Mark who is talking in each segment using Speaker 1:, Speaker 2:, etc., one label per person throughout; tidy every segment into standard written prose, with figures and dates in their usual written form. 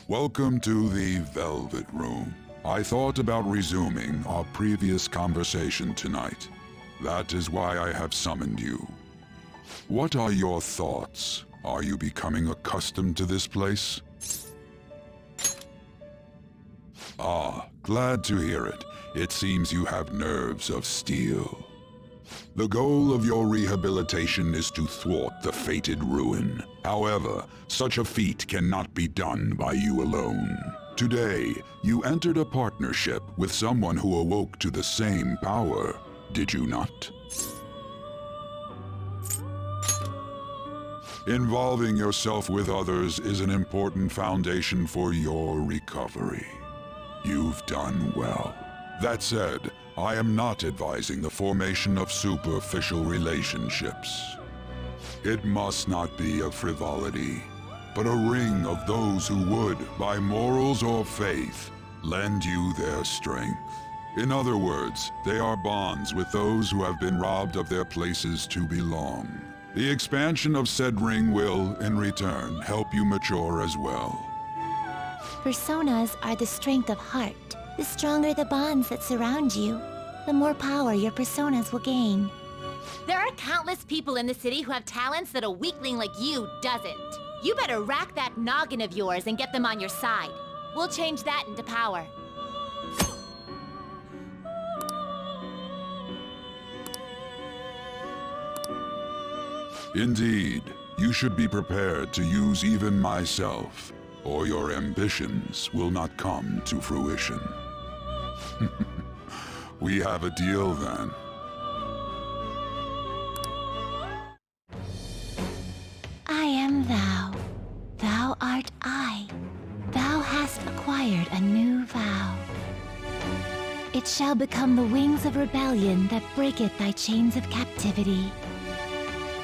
Speaker 1: Welcome to the Velvet Room. I thought about resuming our previous conversation tonight. That is why I have summoned you. What are your thoughts? Are you becoming accustomed to this place? Ah, glad to hear it. It seems you have nerves of steel. The goal of your rehabilitation is to thwart the fated ruin. However, such a feat cannot be done by you alone. Today, you entered a partnership with someone who awoke to the same power, did you not? Involving yourself with others is an important foundation for your recovery. You've done well. That said, I am not advising the formation of superficial relationships. It must not be a frivolity, but a ring of those who would, by morals or faith, lend you their strength. In other words, they are bonds with those who have been robbed of their places to belong. The expansion of said ring will, in return, help you mature as well.
Speaker 2: Personas are the strength of heart. The stronger the bonds that surround you, the more power your personas will gain.
Speaker 3: There are countless people in the city who have talents that a weakling like you doesn't. You better rack that noggin of yours and get them on your side. We'll change that into power.
Speaker 1: Indeed, you should be prepared to use even myself, or your ambitions will not come to fruition. We have a deal then.
Speaker 2: I am thou. Thou art I. Thou hast acquired a new vow. It shall become the wings of rebellion that breaketh thy chains of captivity.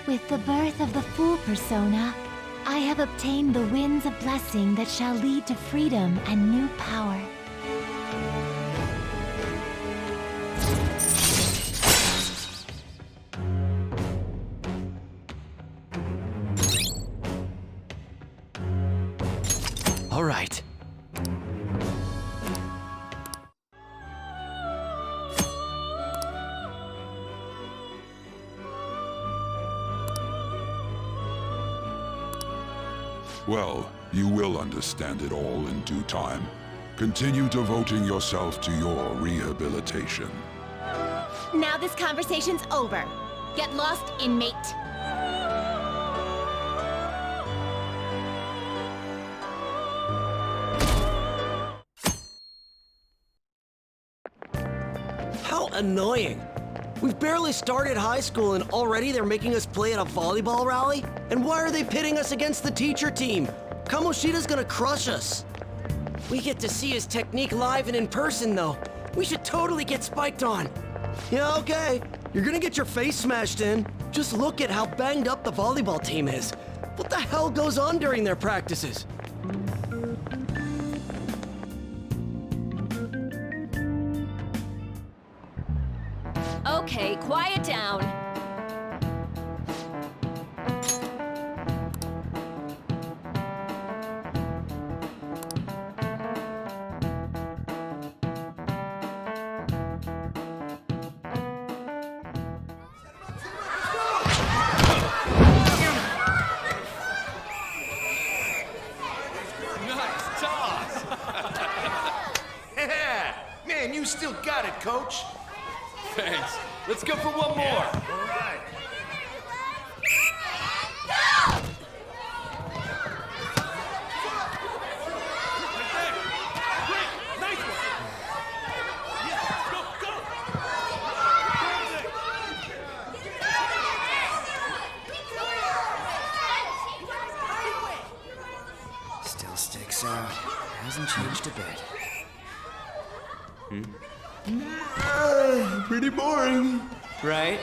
Speaker 2: With the birth of the Fool persona, I have obtained the winds of blessing that shall lead to freedom and new power.
Speaker 4: All right.
Speaker 1: Well, you will understand it all in due time. Continue devoting yourself to your rehabilitation.
Speaker 3: Now this conversation's over. Get lost, inmate.
Speaker 4: How annoying. We've barely started high school and already they're making us play at a volleyball rally? And why are they pitting us against the teacher team? Kamoshida's gonna crush us. We get to see his technique live and in person though. We should totally get spiked on. Yeah, okay. You're gonna get your face smashed in. Just look at how banged up the volleyball team is. What the hell goes on during their practices?
Speaker 3: Okay, quiet down.
Speaker 5: Nice toss! Yeah! Man, you still got it, coach.
Speaker 6: Thanks.
Speaker 5: Let's go for one more.
Speaker 6: Still sticks out. Hasn't changed a bit.
Speaker 7: Pretty boring.
Speaker 6: Right?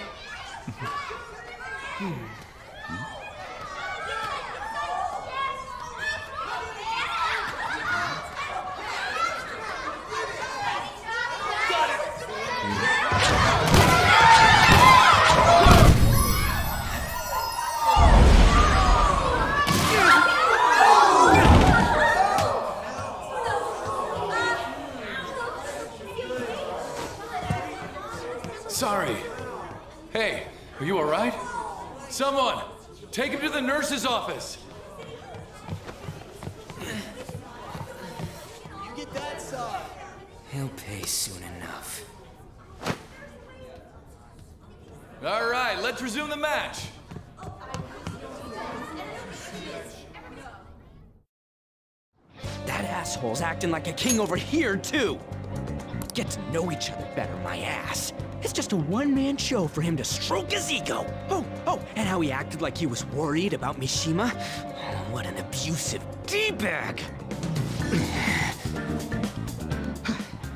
Speaker 5: Sorry. Hey, are you all right? Someone, take him to the nurse's office.
Speaker 6: He'll pay soon enough.
Speaker 5: All right, let's resume the match.
Speaker 6: That asshole's acting like a king over here, too. Get to know each other better, my ass. It's just a one-man show for him to stroke his ego. Oh, and how he acted like he was worried about Mishima. Oh, what an abusive D-bag.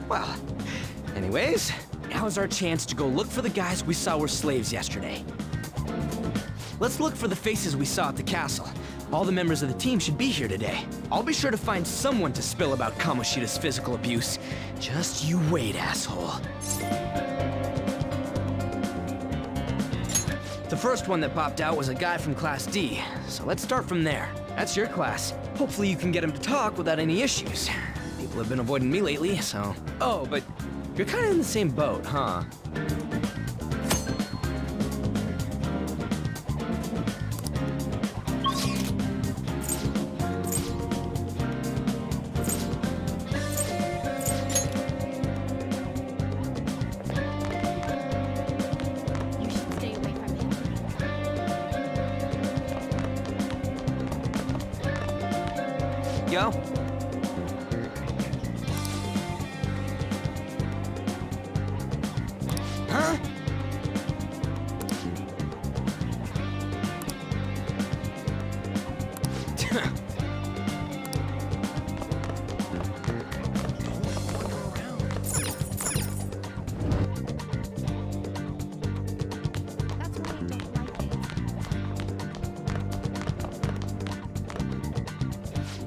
Speaker 6: Well, anyways, now's our chance to go look for the guys we saw were slaves yesterday. Let's look for the faces we saw at the castle. All the members of the team should be here today. I'll be sure to find someone to spill about Kamoshida's physical abuse. Just you wait, asshole. The first one that popped out was a guy from Class D, so let's start from there. That's your class. Hopefully you can get him to talk without any issues. People have been avoiding me lately, so... Oh, but you're kind of in the same boat, huh?
Speaker 3: You should stay away from him.
Speaker 6: Yo? Huh?
Speaker 3: That's why I don't like it.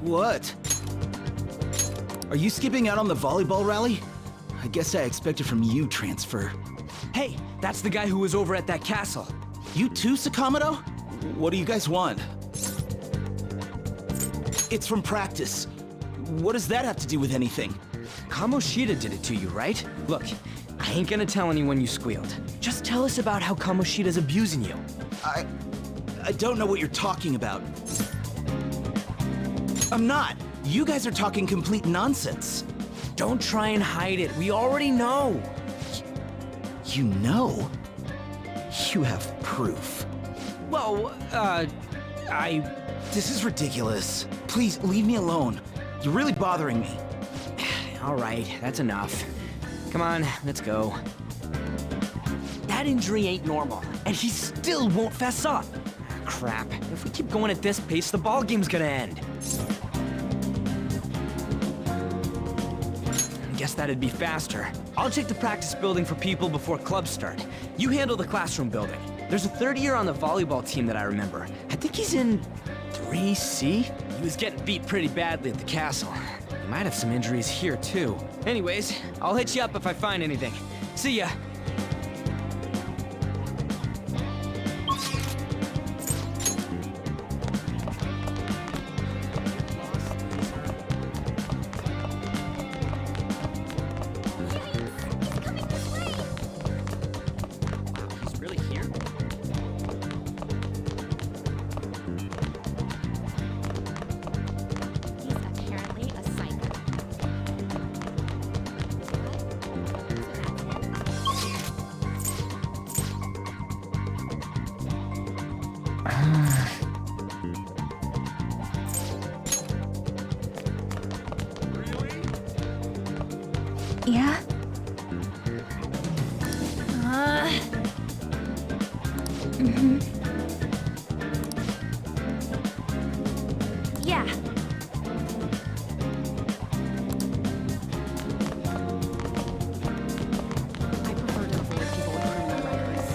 Speaker 7: What? Are you skipping out on the volleyball rally? I guess I expected from you, Transfer.
Speaker 6: Hey, that's the guy who was over at that castle.
Speaker 7: You too, Sakamoto? What do you guys want? It's from practice. What does that have to do with anything?
Speaker 6: Kamoshida did it to you, right? Look, I ain't gonna tell anyone you squealed. Just tell us about how Kamoshida's abusing you.
Speaker 7: I don't know what you're talking about. I'm not. You guys are talking complete nonsense.
Speaker 6: Don't try and hide it. We already know.
Speaker 7: You know? You have proof.
Speaker 6: Well,
Speaker 7: This is ridiculous. Please, leave me alone. You're really bothering me.
Speaker 6: All right, that's enough. Come on, let's go. That injury ain't normal, and he still won't fess up. Crap, if we keep going at this pace, the ball game's gonna end. Guess that'd be faster. I'll check the practice building for people before clubs start. You handle the classroom building. There's a third year on the volleyball team that I remember. I think he's in 3C? He was getting beat pretty badly at the castle. He might have some injuries here, too. Anyways, I'll hit you up if I find anything. See ya. He's really here?
Speaker 3: He's apparently a psycho. So that's him.
Speaker 2: Yeah?
Speaker 3: Yeah.
Speaker 8: I prefer to avoid people with criminal records.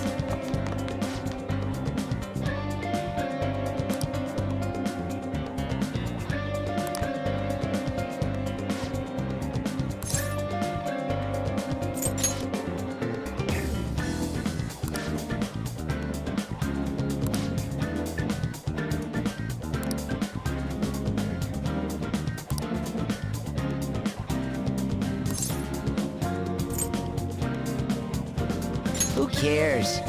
Speaker 6: Who cares?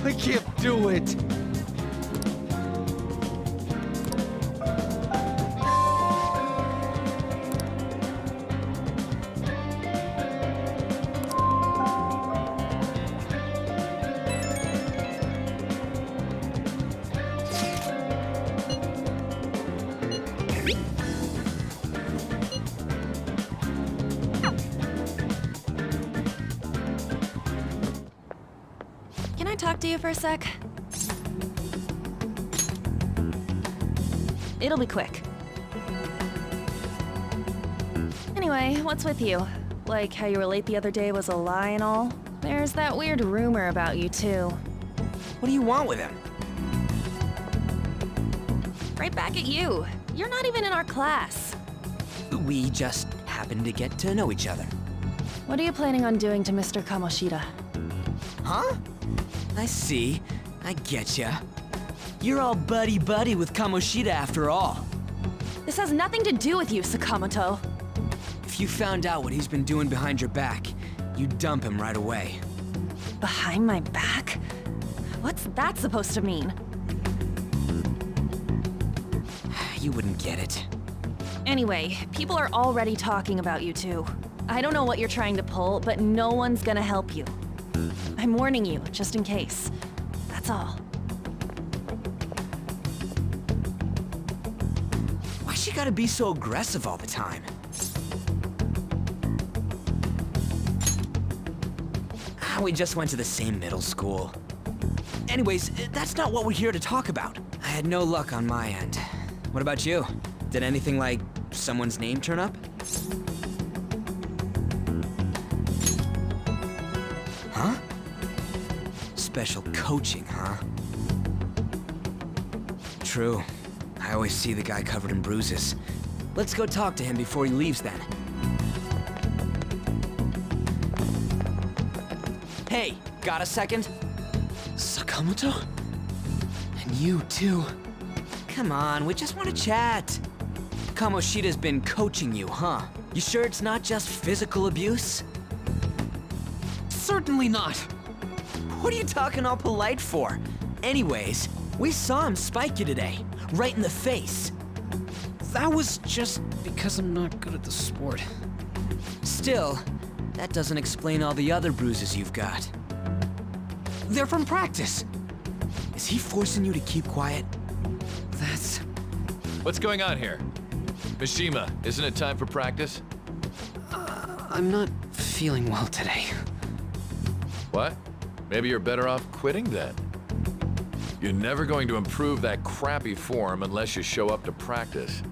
Speaker 6: I can't do it.
Speaker 8: Can I talk to you for a sec? It'll be quick. Anyway, what's with you? Like how you were late the other day was a lie and all? There's that weird rumor about you too.
Speaker 6: What do you want with him?
Speaker 8: Right back at you. You're not even in our class.
Speaker 6: We just happened to get to know each other.
Speaker 8: What are you planning on doing to Mr. Kamoshida?
Speaker 6: Huh? I see. I getcha. You're all buddy-buddy with Kamoshida after all.
Speaker 8: This has nothing to do with you, Sakamoto.
Speaker 6: If you found out what he's been doing behind your back, you'd dump him right away.
Speaker 8: Behind my back? What's that supposed to mean?
Speaker 6: You wouldn't get it.
Speaker 8: Anyway, people are already talking about you two. I don't know what you're trying to pull, but no one's gonna help you. I'm warning you, just in case. That's all.
Speaker 6: Why she gotta be so aggressive all the time? We just went to the same middle school. Anyways, that's not what we're here to talk about. I had no luck on my end. What about you? Did anything like someone's name turn up? Huh? Special coaching, huh? True. I always see the guy covered in bruises. Let's go talk to him before he leaves then. Hey, got a second? Sakamoto? And you too. Come on, we just want to chat. Kamoshida's been coaching you, huh? You sure it's not just physical abuse?
Speaker 5: Certainly not.
Speaker 6: What are you talking all polite for? Anyways, we saw him spike you today, right in the face.
Speaker 5: That was just because I'm not good at the sport.
Speaker 6: Still, that doesn't explain all the other bruises you've got. They're from practice. Is he forcing you to keep quiet? That's...
Speaker 5: What's going on here? Mishima, isn't it time for practice?
Speaker 9: I'm not feeling well today.
Speaker 5: What? Maybe you're better off quitting then. You're never going to improve that crappy form unless you show up to practice.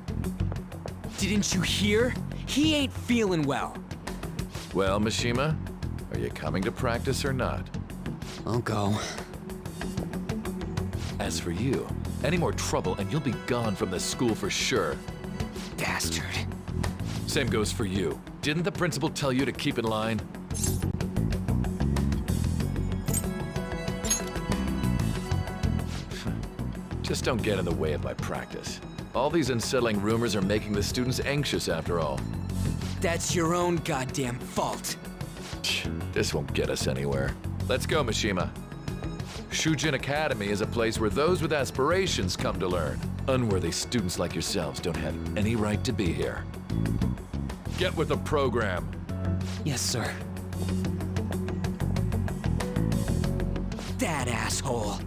Speaker 6: Didn't you hear? He ain't feeling well.
Speaker 5: Well, Mishima, are you coming to practice or not?
Speaker 9: I'll go.
Speaker 5: As for you, any more trouble and you'll be gone from this school for sure.
Speaker 6: Bastard.
Speaker 5: Same goes for you. Didn't the principal tell you to keep in line? Just don't get in the way of my practice. All these unsettling rumors are making the students anxious after all.
Speaker 6: That's your own goddamn fault.
Speaker 5: This won't get us anywhere. Let's go, Mishima. Shujin Academy is a place where those with aspirations come to learn. Unworthy students like yourselves don't have any right to be here. Get with the program.
Speaker 6: Yes, sir. That asshole.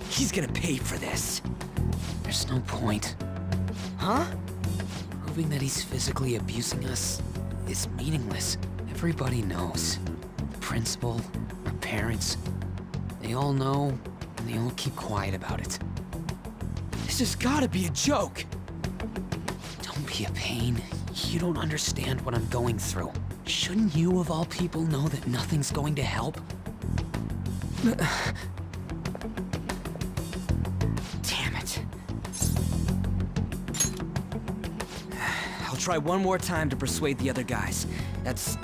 Speaker 6: He's gonna pay for this.
Speaker 9: There's no point.
Speaker 6: Huh?
Speaker 9: Proving that he's physically abusing us is meaningless. Everybody knows. The principal, our parents, they all know, and they all keep quiet about it.
Speaker 6: This has gotta be a joke.
Speaker 9: Don't be a pain. You don't understand what I'm going through. Shouldn't you, of all people, know that nothing's going to help?
Speaker 6: Damn it. I'll try one more time to persuade the other guys. That's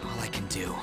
Speaker 6: all I can do.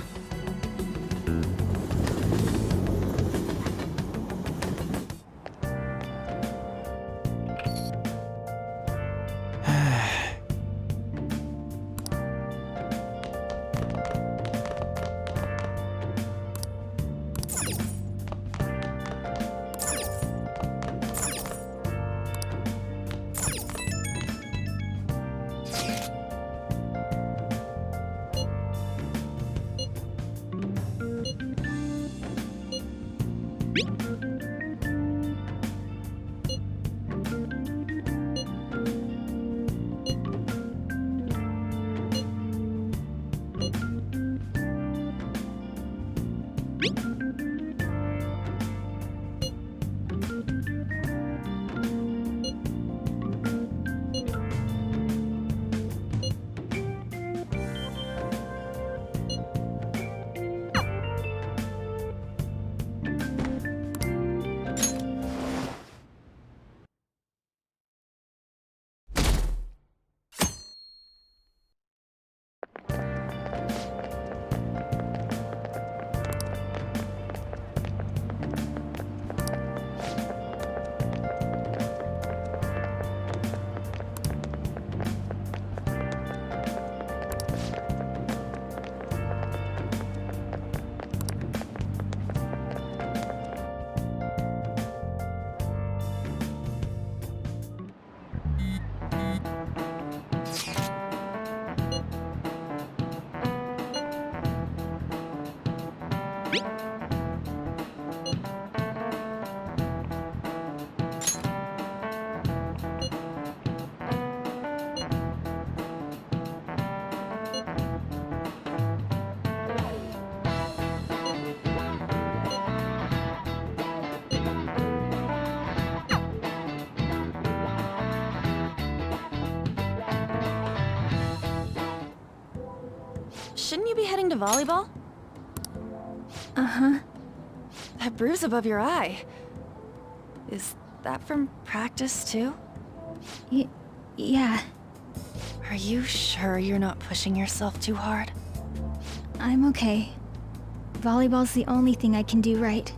Speaker 8: Shouldn't you be heading to volleyball?
Speaker 2: Uh-huh.
Speaker 8: That bruise above your eye. Is that from practice, too?
Speaker 2: Yeah.
Speaker 8: Are you sure you're not pushing yourself too hard?
Speaker 2: I'm okay. Volleyball's the only thing I can do right.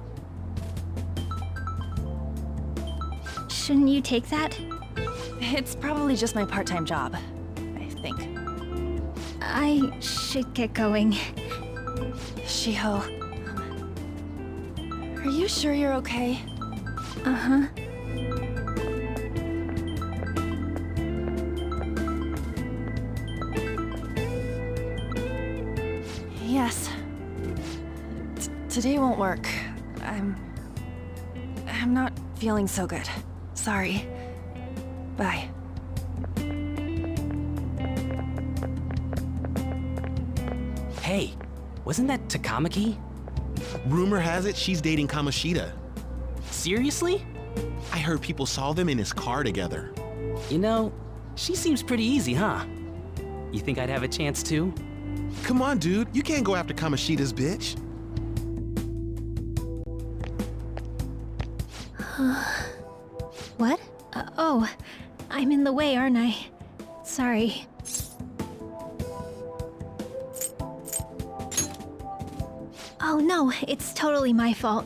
Speaker 2: Shouldn't you take that?
Speaker 8: It's probably just my part-time job, I think.
Speaker 2: I should get going.
Speaker 8: Shiho, are you sure you're okay?
Speaker 2: Uh-huh.
Speaker 8: Yes. Today won't work. I'm not feeling so good. Sorry. Bye.
Speaker 10: Hey, wasn't that Takamaki?
Speaker 11: Rumor has it she's dating Kamoshida.
Speaker 10: Seriously?
Speaker 11: I heard people saw them in his car together.
Speaker 10: You know, she seems pretty easy, huh? You think I'd have a chance too?
Speaker 11: Come on, dude. You can't go after Kamoshida's bitch.
Speaker 2: What? Oh, I'm in the way, aren't I? Sorry. Oh no, it's totally my fault.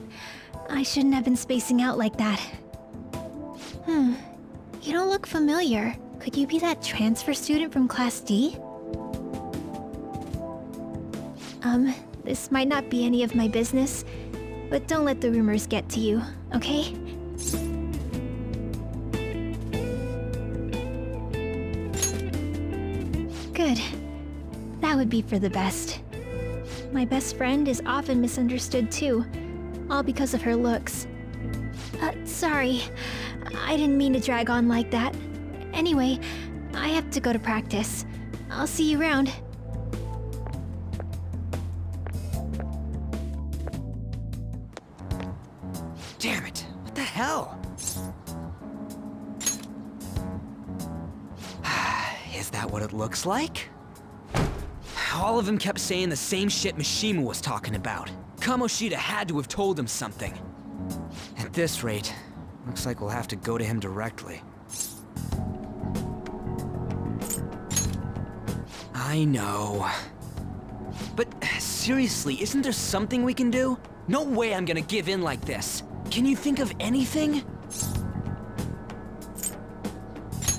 Speaker 2: I shouldn't have been spacing out like that. You don't look familiar. Could you be that transfer student from Class D? This might not be any of my business, but don't let the rumors get to you, okay? Good. That would be for the best. My best friend is often misunderstood too, all because of her looks. Sorry. I didn't mean to drag on like that. Anyway, I have to go to practice. I'll see you around.
Speaker 6: Damn it! What the hell? Is that what it looks like? All of them kept saying the same shit Mishima was talking about. Kamoshida had to have told him something. At this rate, looks like we'll have to go to him directly. I know. But seriously, isn't there something we can do? No way I'm gonna give in like this. Can you think of anything?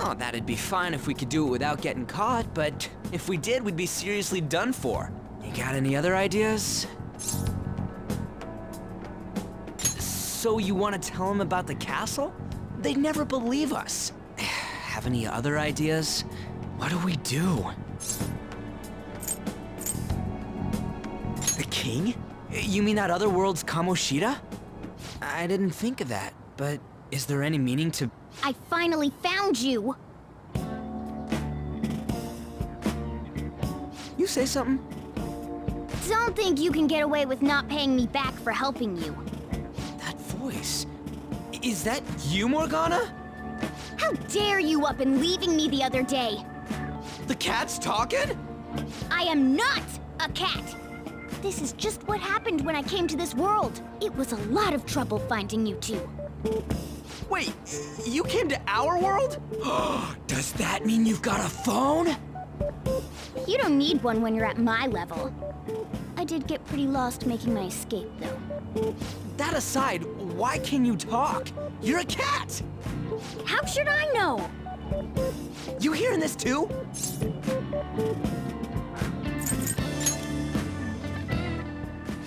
Speaker 6: Oh, that'd be fine if we could do it without getting caught, but if we did, we'd be seriously done for. You got any other ideas? So you want to tell them about the castle? They'd never believe us. Have any other ideas? What do we do? The king? You mean that other world's Kamoshida? I didn't think of that, but is there any meaning to...
Speaker 12: I finally found you!
Speaker 6: You say something?
Speaker 12: Don't think you can get away with not paying me back for helping you.
Speaker 6: That voice... Is that you, Morgana?
Speaker 12: How dare you up and leaving me the other day?
Speaker 6: The cat's talking?
Speaker 12: I am not a cat! This is just what happened when I came to this world. It was a lot of trouble finding you two.
Speaker 6: Wait, you came to our world? Does that mean you've got a phone?
Speaker 12: You don't need one when you're at my level. I did get pretty lost making my escape, though.
Speaker 6: That aside, why can you talk? You're a cat!
Speaker 12: How should I know?
Speaker 6: You hearing this too?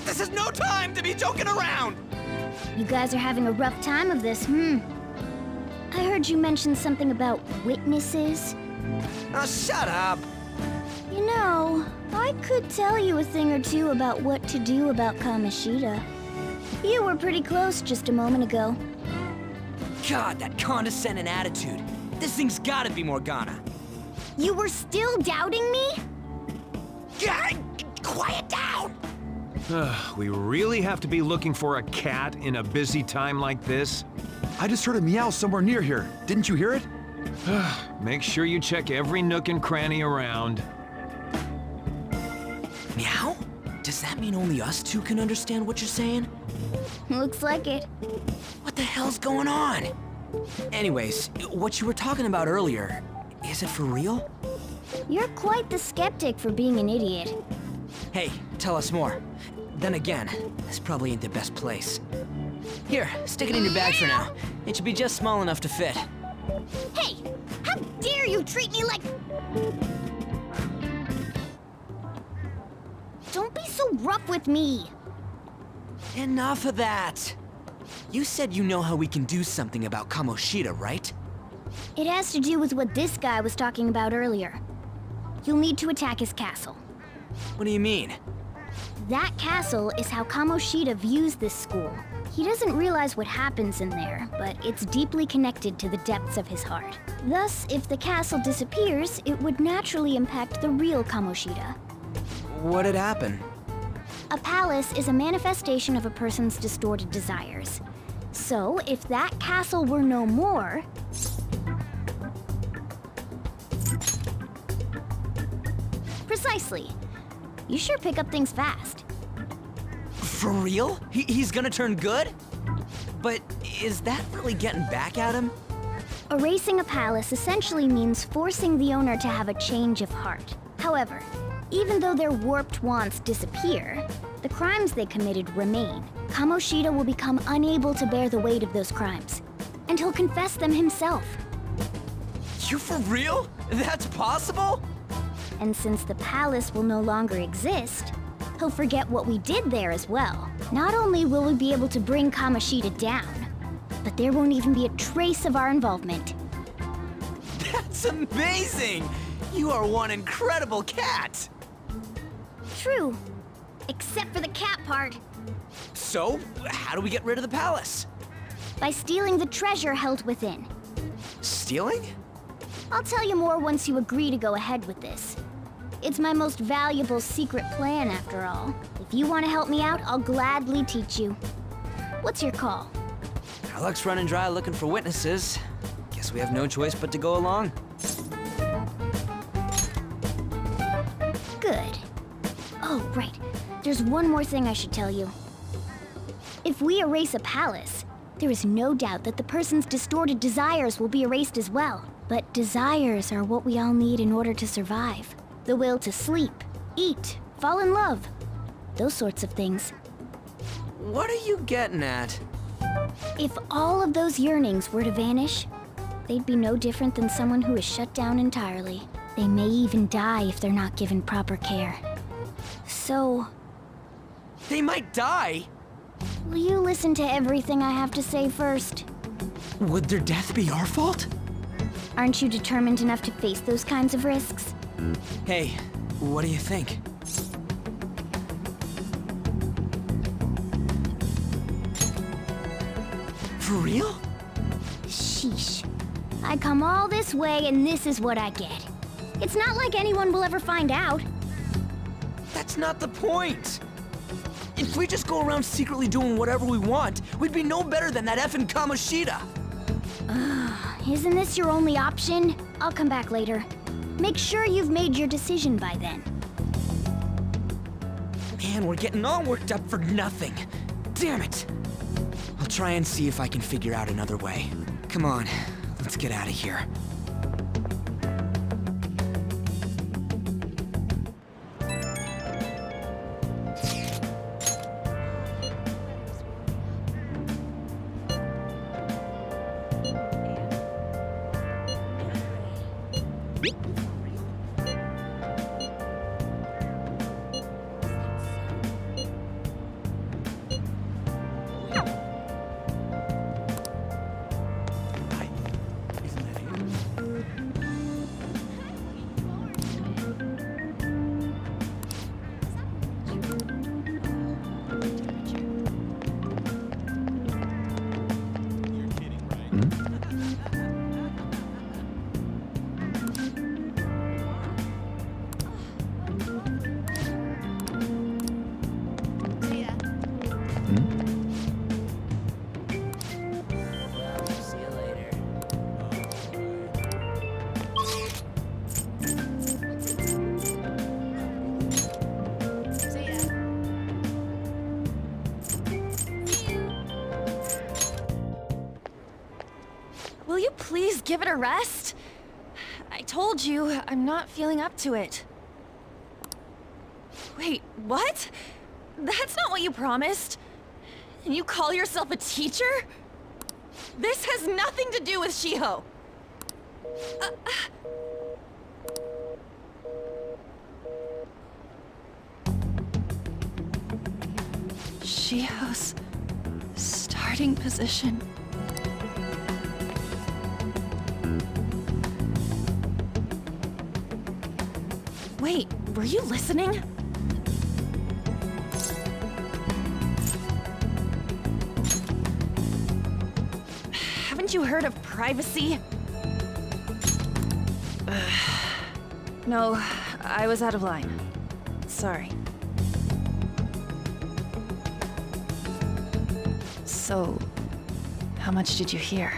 Speaker 6: This is no time to be joking around!
Speaker 12: You guys are having a rough time of this, I heard you mention something about witnesses.
Speaker 6: Oh, shut up!
Speaker 12: You know, I could tell you a thing or two about what to do about Kamoshida. You were pretty close just a moment ago.
Speaker 6: God, that condescending attitude. This thing's gotta be Morgana.
Speaker 12: You were still doubting me?
Speaker 6: God, quiet down!
Speaker 13: We really have to be looking for a cat in a busy time like this? I just heard a meow somewhere near here. Didn't you hear it? Make sure you check every nook and cranny around.
Speaker 6: Meow? Does that mean only us two can understand what you're saying?
Speaker 12: Looks like it.
Speaker 6: What the hell's going on? Anyways, what you were talking about earlier, is it for real?
Speaker 12: You're quite the skeptic for being an idiot.
Speaker 6: Hey, tell us more. Then again, this probably ain't the best place. Here, stick it in your bag for now. It should be just small enough to fit.
Speaker 12: Hey! How dare you treat me like... Don't be so rough with me!
Speaker 6: Enough of that! You said you know how we can do something about Kamoshida, right?
Speaker 12: It has to do with what this guy was talking about earlier. You'll need to attack his castle.
Speaker 6: What do you mean?
Speaker 12: That castle is how Kamoshida views this school. He doesn't realize what happens in there, but it's deeply connected to the depths of his heart. Thus, if the castle disappears, it would naturally impact the real Kamoshida.
Speaker 6: What'd happen?
Speaker 12: A palace is a manifestation of a person's distorted desires. So, if that castle were no more... Precisely. You sure pick up things fast.
Speaker 6: For real? He's gonna turn good? But is that really getting back at him?
Speaker 12: Erasing a palace essentially means forcing the owner to have a change of heart. However, even though their warped wants disappear, the crimes they committed remain. Kamoshida will become unable to bear the weight of those crimes, and he'll confess them himself.
Speaker 6: You for real? That's possible?
Speaker 12: And since the palace will no longer exist, he'll forget what we did there as well. Not only will we be able to bring Kamoshida down, but there won't even be a trace of our involvement.
Speaker 6: That's amazing! You are one incredible cat!
Speaker 12: True. Except for the cat part.
Speaker 6: So, how do we get rid of the palace?
Speaker 12: By stealing the treasure held within.
Speaker 6: Stealing?
Speaker 12: I'll tell you more once you agree to go ahead with this. It's my most valuable secret plan, after all. If you want to help me out, I'll gladly teach you. What's your call?
Speaker 6: Our luck's running dry looking for witnesses. Guess we have no choice but to go along.
Speaker 12: Good. Oh, right. There's one more thing I should tell you. If we erase a palace, there is no doubt that the person's distorted desires will be erased as well. But desires are what we all need in order to survive. The will to sleep, eat, fall in love. Those sorts of things.
Speaker 6: What are you getting at?
Speaker 12: If all of those yearnings were to vanish, they'd be no different than someone who is shut down entirely. They may even die if they're not given proper care. So...
Speaker 6: They might die?
Speaker 12: Will you listen to everything I have to say first?
Speaker 6: Would their death be our fault?
Speaker 12: Aren't you determined enough to face those kinds of risks?
Speaker 6: Hey, what do you think? For real?
Speaker 12: Sheesh. I come all this way and this is what I get. It's not like anyone will ever find out.
Speaker 6: That's not the point! If we just go around secretly doing whatever we want, we'd be no better than that effing Kamoshida!
Speaker 12: Isn't this your only option? I'll come back later. Make sure you've made your decision by then.
Speaker 6: Man, we're getting all worked up for nothing. Damn it! I'll try and see if I can figure out another way. Come on, let's get out of here.
Speaker 8: Will you please give it a rest? I told you, I'm not feeling up to it. Wait, what? That's not what you promised. And you call yourself a teacher? This has nothing to do with Shiho. Shiho's starting position. Wait, were you listening? Haven't you heard of privacy? No, I was out of line. Sorry. So, How much did you hear?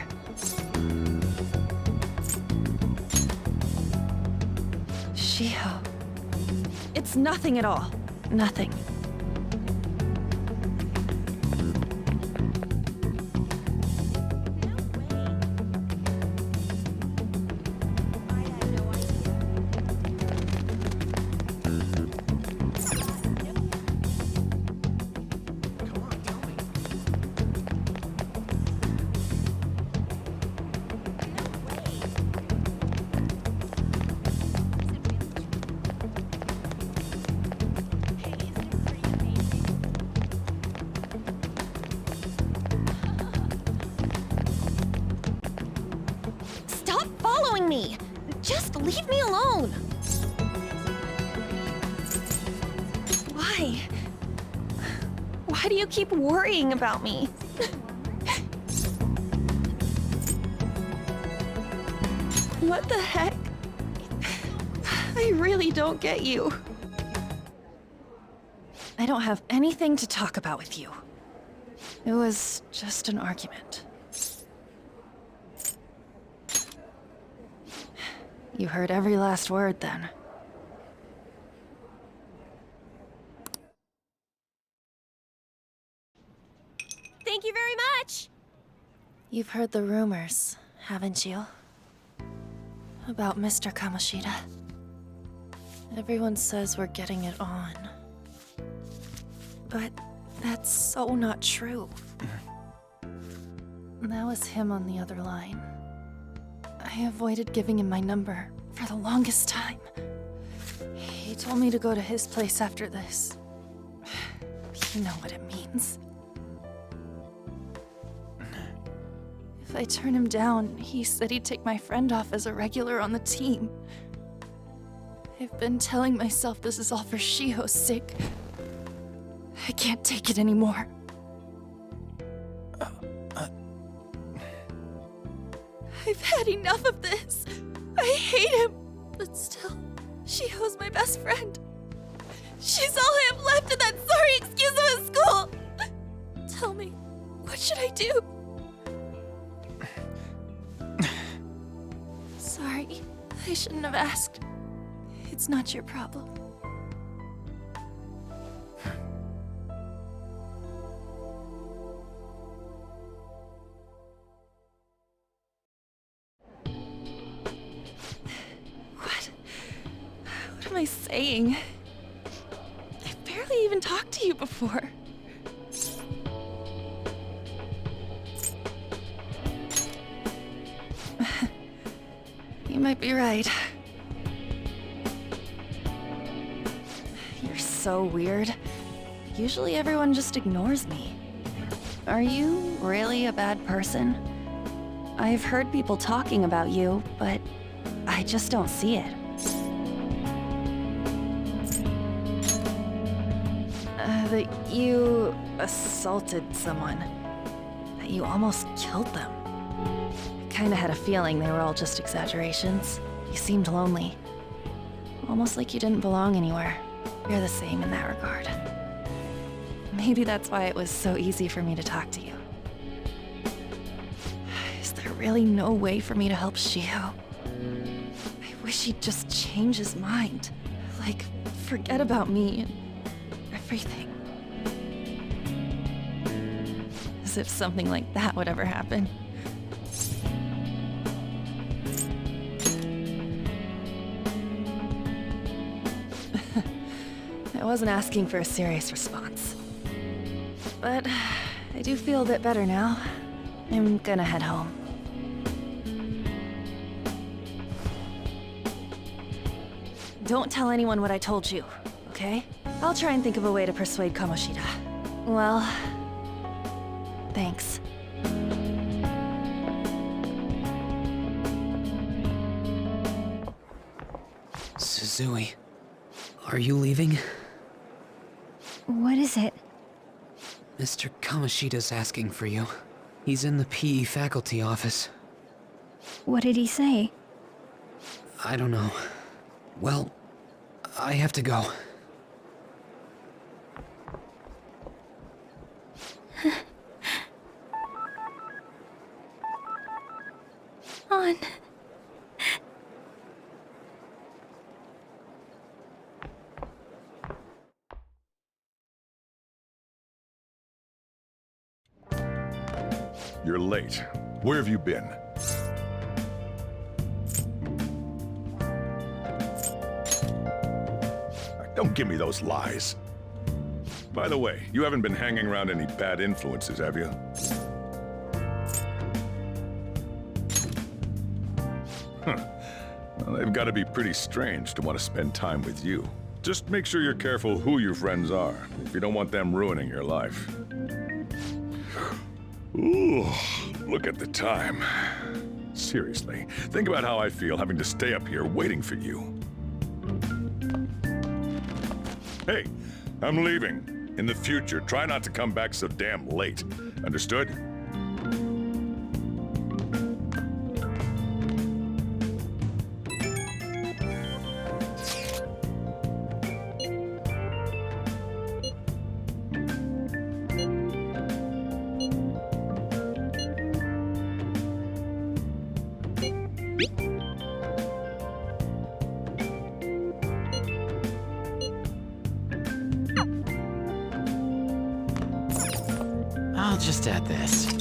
Speaker 8: Shiho. It's nothing at all. Nothing. Me. Just leave me alone. Why? Why do you keep worrying about me? What the heck? I really don't get you. I don't have anything to talk about with you. It was just an argument. You heard every last word, then.
Speaker 3: Thank you very much!
Speaker 8: You've heard the rumors, haven't you? About Mr. Kamoshida. Everyone says we're getting it on. But that's so not true. That was him on the other line. I avoided giving him my number for the longest time. He told me to go to his place after this. You know what it means. If I turn him down, he said he'd take my friend off as a regular on the team. I've been telling myself this is all for Shiho's sake. I can't take it anymore. I've had enough of this. I hate him. But still, Shiho's my best friend. She's all I have left in that sorry excuse of a school. Tell me, what should I do? Sorry, I shouldn't have asked. It's not your problem. What am I saying? I've barely even talked to you before. You might be right. You're so weird. Usually everyone just ignores me. Are you really a bad person? I've heard people talking about you, but I just don't see it. That you assaulted someone. That you almost killed them. I kinda had a feeling they were all just exaggerations. You seemed lonely. Almost like you didn't belong anywhere. You're the same in that regard. Maybe that's why it was so easy for me to talk to you. Is there really no way for me to help Shiho? I wish he'd just change his mind. Like, forget about me and everything. As if something like that would ever happen. I wasn't asking for a serious response. But I do feel a bit better now. I'm gonna head home. Don't tell anyone what I told you, okay? I'll try and think of a way to persuade Kamoshida. Well, thanks.
Speaker 9: Suzui, are you leaving?
Speaker 12: What is it?
Speaker 9: Mr. Kamoshida's asking for you. He's in the PE faculty office.
Speaker 12: What did he say?
Speaker 9: I don't know. Well, I have to go.
Speaker 14: you're late. Where have you been? Don't give me those lies. By the way, you haven't been hanging around any bad influences, have you? Well, they've got to be pretty strange to want to spend time with you. Just make sure you're careful who your friends are, if you don't want them ruining your life. Ooh, look at the time. Seriously, think about how I feel having to stay up here waiting for you. Hey, I'm leaving. In the future, try not to come back so damn late. Understood?
Speaker 9: I'll just add this.